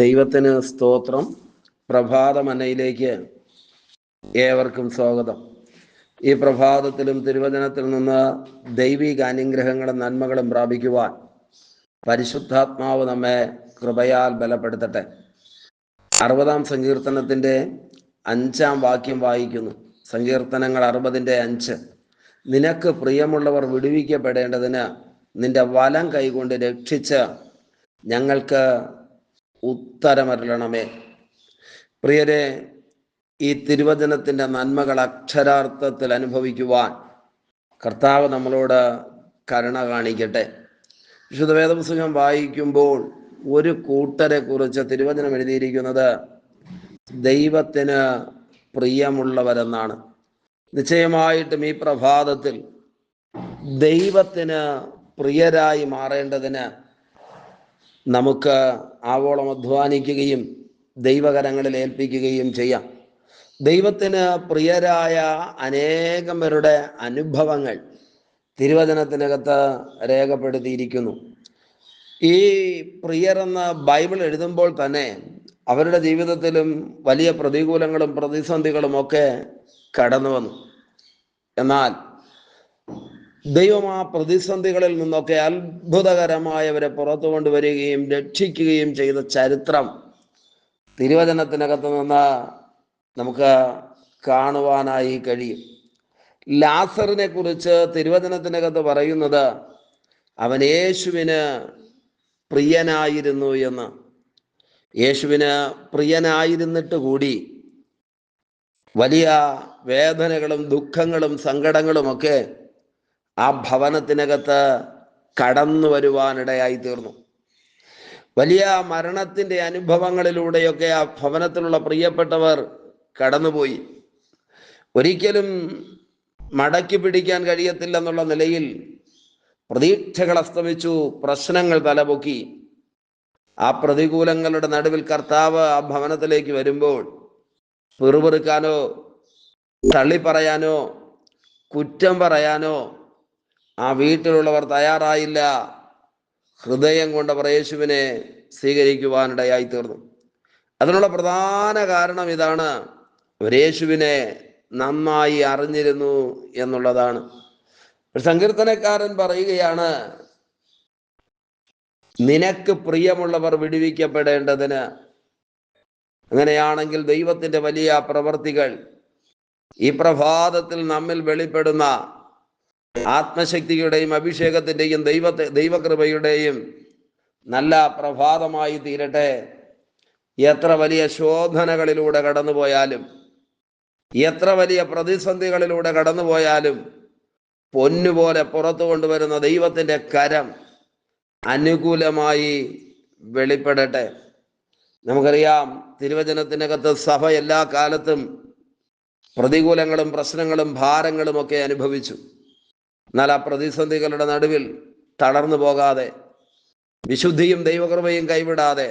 ദൈവത്തിന് സ്തോത്രം. പ്രഭാതമന്നയിലേക്ക് ഏവർക്കും സ്വാഗതം. ഈ പ്രഭാതത്തിലും തിരുവചനത്തിൽ നിന്ന് ദൈവിക അനുഗ്രഹങ്ങളും നന്മകളും പ്രാപിക്കുവാൻ പരിശുദ്ധാത്മാവ് നമ്മെ കൃപയാൽ ബലപ്പെടുത്തട്ടെ. 60-ാം സങ്കീർത്തനത്തിൻ്റെ 5-ാം വാക്യം വായിക്കുന്നു. സങ്കീർത്തനങ്ങൾ 60-5. നിനക്ക് പ്രിയമുള്ളവർ വിടുവിക്കപ്പെടേണ്ടതിന് നിന്റെ വലം കൈകൊണ്ട് രക്ഷിച്ച് ഞങ്ങൾക്ക് ഉത്തരമരുളണമേ. പ്രിയരെ, ഈ തിരുവചനത്തിൻ്റെ നന്മകൾ അക്ഷരാർത്ഥത്തിൽ അനുഭവിക്കുവാൻ കർത്താവ് നമ്മളോട് കരുണ കാണിക്കട്ടെ. വിശുദ്ധ വേദപുസ്തകം വായിക്കുമ്പോൾ ഒരു കൂട്ടരെ കുറിച്ച് തിരുവചനം എഴുതിയിരിക്കുന്നത് ദൈവത്തിന് പ്രിയമുള്ളവരെന്നാണ്. നിശ്ചയമായിട്ടും ഈ പ്രഭാതത്തിൽ ദൈവത്തിന് പ്രിയരായി മാറേണ്ടതിന് നമുക്ക് ആവോളം അധ്വാനിക്കുകയും ദൈവകരങ്ങളിൽ ഏൽപ്പിക്കുകയും ചെയ്യാം. ദൈവത്തിന് പ്രിയരായ അനേകം പേരുടെ അനുഭവങ്ങൾ തിരുവചനത്തിനകത്ത് രേഖപ്പെടുത്തിയിരിക്കുന്നു. ഈ പ്രിയരെന്ന് ബൈബിൾ എഴുതുമ്പോൾ തന്നെ അവരുടെ ജീവിതത്തിലും വലിയ പ്രതികൂലങ്ങളും പ്രതിസന്ധികളും ഒക്കെ കടന്നു വന്നു. എന്നാൽ ദൈവം ആ പ്രതിസന്ധികളിൽ നിന്നൊക്കെ അത്ഭുതകരമായവരെ പുറത്തു കൊണ്ടുവരികയും രക്ഷിക്കുകയും ചെയ്ത ചരിത്രം തിരുവചനത്തിനകത്ത് നിന്ന് നമുക്ക് കാണുവാനായി കഴിയും. ലാസറിനെ കുറിച്ച് തിരുവചനത്തിനകത്ത് പറയുന്നത് അവൻ യേശുവിന് പ്രിയനായിരുന്നു എന്ന്. യേശുവിന് പ്രിയനായിരുന്നിട്ട് കൂടി വലിയ വേദനകളും ദുഃഖങ്ങളും സങ്കടങ്ങളുമൊക്കെ ആ ഭവനത്തിനകത്ത് കടന്നു വരുവാനിടയായി തീർന്നു. വലിയ മരണത്തിൻ്റെ അനുഭവങ്ങളിലൂടെയൊക്കെ ആ ഭവനത്തിലുള്ള പ്രിയപ്പെട്ടവർ കടന്നുപോയി. ഒരിക്കലും മടക്കി പിടിക്കാൻ കഴിയത്തില്ലെന്നുള്ള നിലയിൽ പ്രതീക്ഷകൾ അസ്തമിച്ചു, പ്രശ്നങ്ങൾ തലപൊക്കി. ആ പ്രതികൂലങ്ങളുടെ നടുവിൽ കർത്താവ് ആ ഭവനത്തിലേക്ക് വരുമ്പോൾ പിറുപിറുക്കാനോ തള്ളിപ്പറയാനോ കുറ്റം പറയാനോ ആ വീട്ടിലുള്ളവർ തയ്യാറായില്ല. ഹൃദയം കൊണ്ടവർ യേശുവിനെ സ്വീകരിക്കുവാനിടയായി തീർന്നു. അതിനുള്ള പ്രധാന കാരണം ഇതാണ്: യേശുവിനെ നന്നായി അറിഞ്ഞിരുന്നു എന്നുള്ളതാണ്. ഒരു സങ്കീർത്തനക്കാരൻ പറയുകയാണ്, നിനക്ക് പ്രിയമുള്ളവർ വിടുവിക്കപ്പെടേണ്ടതിന്. അങ്ങനെയാണെങ്കിൽ ദൈവത്തിൻ്റെ വലിയ പ്രവർത്തികൾ ഈ പ്രഭാതത്തിൽ നമ്മിൽ വെളിപ്പെടുന്ന ആത്മശക്തിയുടെയും അഭിഷേകത്തിൻ്റെയും ദൈവകൃപയുടെയും നല്ല പ്രഭാതമായി തീരട്ടെ. എത്ര വലിയ ശോധനകളിലൂടെ കടന്നുപോയാലും, എത്ര വലിയ പ്രതിസന്ധികളിലൂടെ കടന്നുപോയാലും പൊന്നുപോലെ പുറത്തു കൊണ്ടുവരുന്ന ദൈവത്തിൻ്റെ കരം അനുകൂലമായി വെളിപ്പെടട്ടെ. നമുക്കറിയാം, തിരുവചനത്തിനകത്ത് സഭ എല്ലാ കാലത്തും പ്രതികൂലങ്ങളും പ്രശ്നങ്ങളും ഭാരങ്ങളും ഒക്കെ അനുഭവിച്ചു. എന്നാൽ ആ പ്രതിസന്ധികളുടെ നടുവിൽ തളർന്നു പോകാതെ, വിശുദ്ധിയും ദൈവകൃപയും കൈവിടാതെ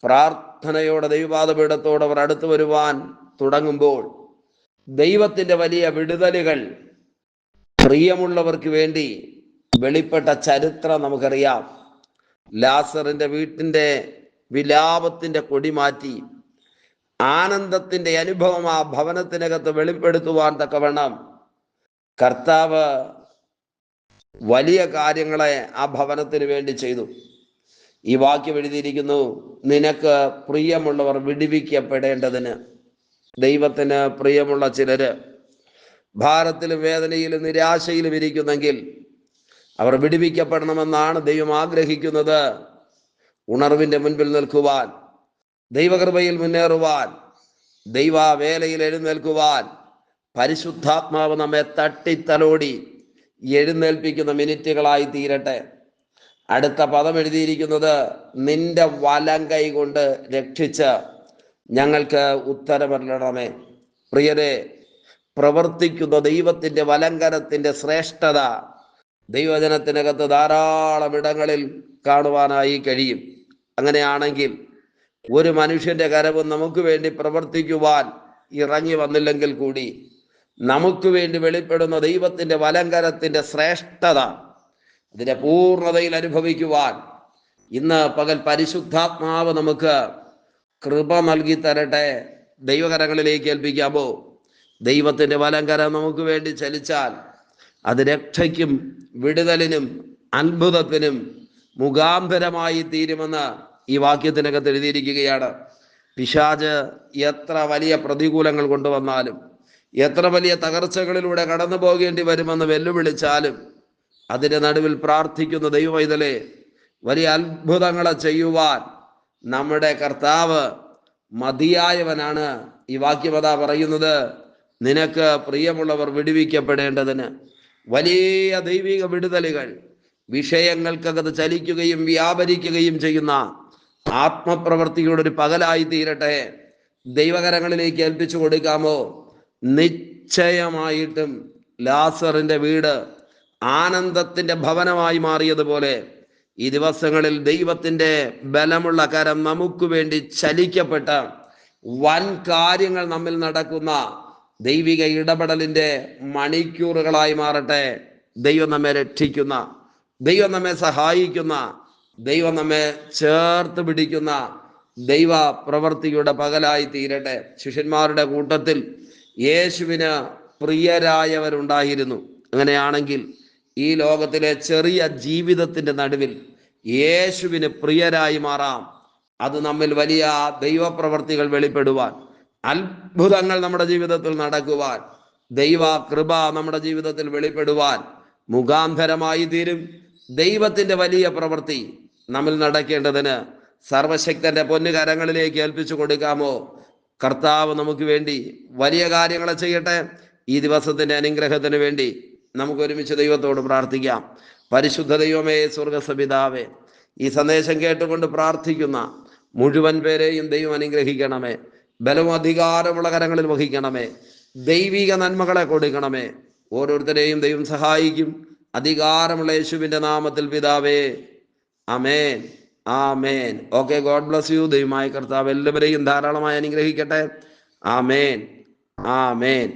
പ്രാർത്ഥനയോടെ ദൈവപാദപീഠത്തോടെ അവർ അടുത്തു വരുവാൻ തുടങ്ങുമ്പോൾ ദൈവത്തിൻ്റെ വലിയ വിടുതലുകൾ പ്രിയമുള്ളവർക്ക് വേണ്ടി വെളിപ്പെട്ട ചരിത്രം നമുക്കറിയാം. ലാസറിൻ്റെ വീട്ടിൻ്റെ വിലാപത്തിൻ്റെ കൊടി മാറ്റി ആനന്ദത്തിൻ്റെ അനുഭവം ആ ഭവനത്തിനകത്ത് വെളിപ്പെടുത്തുവാൻ തക്കവണ്ണം കർത്താവ് വലിയ കാര്യങ്ങളെ ആ ഭവനത്തിന് വേണ്ടി ചെയ്തു. ഈ വാക്യം എഴുതിയിരിക്കുന്നു, നിനക്ക് പ്രിയമുള്ളവർ വിടുവിക്കപ്പെടേണ്ടതിന്. ദൈവത്തിന് പ്രിയമുള്ള ചിലര് ഭാരത്തിലും വേദനയിലും നിരാശയിലും ഇരിക്കുന്നെങ്കിൽ അവർ വിടുവിക്കപ്പെടണമെന്നാണ് ദൈവം ആഗ്രഹിക്കുന്നത്. ഉണർവിൻ്റെ മുൻപിൽ നിൽക്കുവാൻ, ദൈവകൃപയിൽ മുന്നേറുവാൻ, ദൈവവേലയിൽ എഴുന്നേൽക്കുവാൻ പരിശുദ്ധാത്മാവ് നമ്മെ തട്ടിത്തലോടി എഴുന്നേൽപ്പിക്കുന്ന മിനിറ്റുകളായി തീരട്ടെ. അടുത്ത പദം എഴുതിയിരിക്കുന്നത്, നിന്റെ വലം കൈ കൊണ്ട് രക്ഷിച്ച് ഞങ്ങൾക്ക് ഉത്തരമരുളണമേ. പ്രിയരെ, പ്രവർത്തിക്കുന്ന ദൈവത്തിൻ്റെ വലങ്കരത്തിൻ്റെ ശ്രേഷ്ഠത ദൈവജനത്തിനകത്ത് ധാരാളം ഇടങ്ങളിൽ കാണുവാനായി കഴിയും. അങ്ങനെയാണെങ്കിൽ ഒരു മനുഷ്യൻ്റെ കരവും നമുക്ക് വേണ്ടി പ്രവർത്തിക്കുവാൻ ഇറങ്ങി വന്നില്ലെങ്കിൽ കൂടി നമുക്ക് വേണ്ടി വെളിപ്പെടുന്ന ദൈവത്തിൻ്റെ വലങ്കരത്തിൻ്റെ ശ്രേഷ്ഠത അതിൻ്റെ പൂർണ്ണതയിൽ അനുഭവിക്കുവാൻ ഇന്ന് പകൽ പരിശുദ്ധാത്മാവ് നമുക്ക് കൃപ നൽകി തരട്ടെ. ദൈവകരങ്ങളിലേക്ക് ഏൽപ്പിക്കാമോ? ദൈവത്തിൻ്റെ വലങ്കരം നമുക്ക് വേണ്ടി ചലിച്ചാൽ അത് രക്ഷയ്ക്കും വിടുതലിനും അത്ഭുതത്തിനും മുഖാന്തരമായി തീരുമെന്ന് ഈ വാക്യത്തിനകത്ത് എഴുതിയിരിക്കുകയാണ്. പിശാച് എത്ര വലിയ പ്രതികൂലങ്ങൾ കൊണ്ടുവന്നാലും, എത്ര വലിയ തകർച്ചകളിലൂടെ കടന്നു പോകേണ്ടി വരുമെന്ന് വെല്ലുവിളിച്ചാലും, അതിൻ്റെ നടുവിൽ പ്രാർത്ഥിക്കുന്ന ദൈവവൈതലേ, വലിയ അത്ഭുതങ്ങളെ ചെയ്യുവാൻ നമ്മുടെ കർത്താവ് മതിയായവനാണ്. ഈ വാക്യമതാ പറയുന്നത്, നിനക്ക് പ്രിയമുള്ളവർ വിടുവിക്കപ്പെടേണ്ടതിന് വലിയ ദൈവിക വിടുതലുകൾ വിഷയങ്ങൾക്കകത്ത് ചലിക്കുകയും വ്യാപരിക്കുകയും ചെയ്യുന്ന ആത്മപ്രവൃത്തിയുടെ ഒരു പകലായി തീരട്ടെ. ദൈവകരങ്ങളിലേക്ക് ഏൽപ്പിച്ചു കൊടുക്കാമോ? നിശ്ചയമായിട്ടും ലാസറിന്റെ വീട് ആനന്ദത്തിന്റെ ഭവനമായി മാറിയതുപോലെ ഈ ദിവസങ്ങളിൽ ദൈവത്തിന്റെ ബലമുള്ള കരം നമുക്ക് വേണ്ടി ചലിക്കപ്പെട്ട വൻ കാര്യങ്ങൾ നമ്മിൽ നടക്കുന്ന ദൈവിക ഇടപെടലിന്റെ മണിക്കൂറുകളായി മാറട്ടെ. ദൈവം നമ്മെ രക്ഷിക്കുന്ന, ദൈവം നമ്മെ സഹായിക്കുന്ന, ദൈവം നമ്മെ ചേർത്ത് പിടിക്കുന്ന ദൈവ പ്രവൃത്തിയുടെ പകലായി തീരട്ടെ. ശിഷ്യന്മാരുടെ കൂട്ടത്തിൽ യേശുവിന് പ്രിയരായവരുണ്ടായിരുന്നു. അങ്ങനെയാണെങ്കിൽ ഈ ലോകത്തിലെ ചെറിയ ജീവിതത്തിന്റെ നടുവിൽ യേശുവിന് പ്രിയരായി മാറാം. അത് നമ്മിൽ വലിയ ദൈവപ്രവർത്തികൾ വെളിപ്പെടുവാൻ, അത്ഭുതങ്ങൾ നമ്മുടെ ജീവിതത്തിൽ നടക്കുവാൻ, ദൈവ കൃപ നമ്മുടെ ജീവിതത്തിൽ വെളിപ്പെടുവാൻ മുഖാന്തരമായി തീരും. ദൈവത്തിന്റെ വലിയ പ്രവൃത്തി നമ്മിൽ നടക്കേണ്ടതിന് സർവശക്തന്റെ പൊന്നുകരങ്ങളിലേക്ക് ഏൽപ്പിച്ചു കൊടുക്കാമോ? കർത്താവ് നമുക്ക് വേണ്ടി വലിയ കാര്യങ്ങളെ ചെയ്യട്ടെ. ഈ ദിവസത്തിന്റെ അനുഗ്രഹത്തിന് വേണ്ടി നമുക്ക് ഒരുമിച്ച് ദൈവത്തോട് പ്രാർത്ഥിക്കാം. പരിശുദ്ധ ദൈവമേ, സ്വർഗസപിതാവേ, ഈ സന്ദേശം കേട്ടുകൊണ്ട് പ്രാർത്ഥിക്കുന്ന മുഴുവൻ പേരെയും ദൈവം അനുഗ്രഹിക്കണമേ. ബലവും അധികാരമുള്ള കരങ്ങളിൽ വഹിക്കണമേ. ദൈവിക നന്മകളെ കൊടുക്കണമേ. ഓരോരുത്തരെയും ദൈവം സഹായിക്കും. അധികാരമുള്ള യേശുവിന്റെ നാമത്തിൽ പിതാവേ, ആമേൻ, ആമേൻ. Okay, God bless you. ദൈവമായ കർത്താവ് എല്ലാവരെയും ധാരാളമായി അനുഗ്രഹിക്കട്ടെ. ആമേൻ, ആമേൻ.